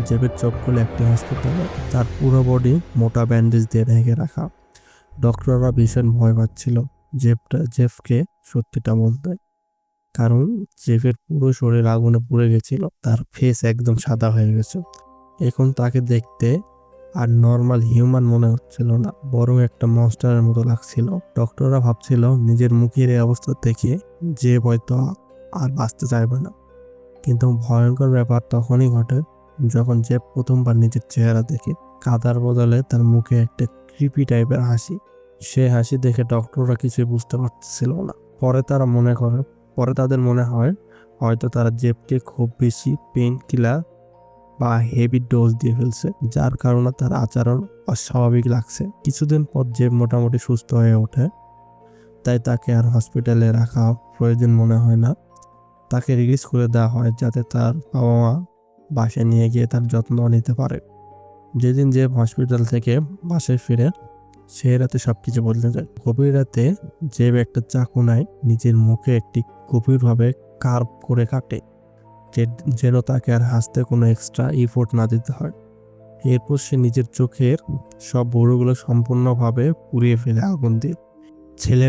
জেবের চোখগুলো একটি হাসপাতালে, তার পুরো বডি মোটা ব্যান্ডেজ দিয়ে ঢেকে রাখা। ডক্টররা ভীষণ ভয় পাচ্ছিল জেফকে সত্যিটা বলতে, কারণ জেফের পুরো শরীর আগুনে পুড়ে গেছিল, তার ফেস একদম সাদা হয়ে গেছে। এখন তাকে দেখতে আর নর্মাল হিউম্যান মনে হচ্ছিল না, বরং একটা মনস্টারের মতো লাগছিল। ডক্টররা ভাবছিল নিজের মুখের এই অবস্থা দেখে জেব হয়তো আর বাঁচতে চাইবে না। কিন্তু ভয়ঙ্কর ব্যাপার তখনই ঘটে যখন জেব প্রথমবার নিজের চেহারা দেখে। কাদার বদলে তার মুখে একটা ক্রিপি টাইপের হাসি। সে হাসি দেখে ডক্টররা কিছুই বুঝতে পারছিল না। পরে তাদের মনে হয় হয়তো তারা জেবকে খুব বেশি পেইন কিলার বা হেভি ডোজ দিয়ে ফেলছে, যার কারণে তার আচরণ অস্বাভাবিক লাগছে। কিছুদিন পর জেব মোটামুটি সুস্থ হয়ে ওঠে, তাই তাকে আর হসপিটালে রাখা প্রয়োজন মনে হয় না। তাকে রিলিজ করে দেওয়া হয় যাতে তার বাবা মা বাসায় নিয়ে গিয়ে তার যত্ন নিতে পারে। যেদিন জেব হসপিটাল থেকে বাসায় ফিরে, সে রাতে সবকিছু বদলে যায়। গভীর রাতে জেব একটা চাকু নেয়, নিজের মুখে একটি গভীরভাবে কার্ভ করে কাটে, যেন তাকে আর হাসতে কোনো এক্সট্রা ইফোর্ট না দিতে হয়। এরপর সে নিজের চোখের সব বড়গুলো সম্পূর্ণভাবে পুড়িয়ে ফেলে আগুন দিয়ে। ছেলে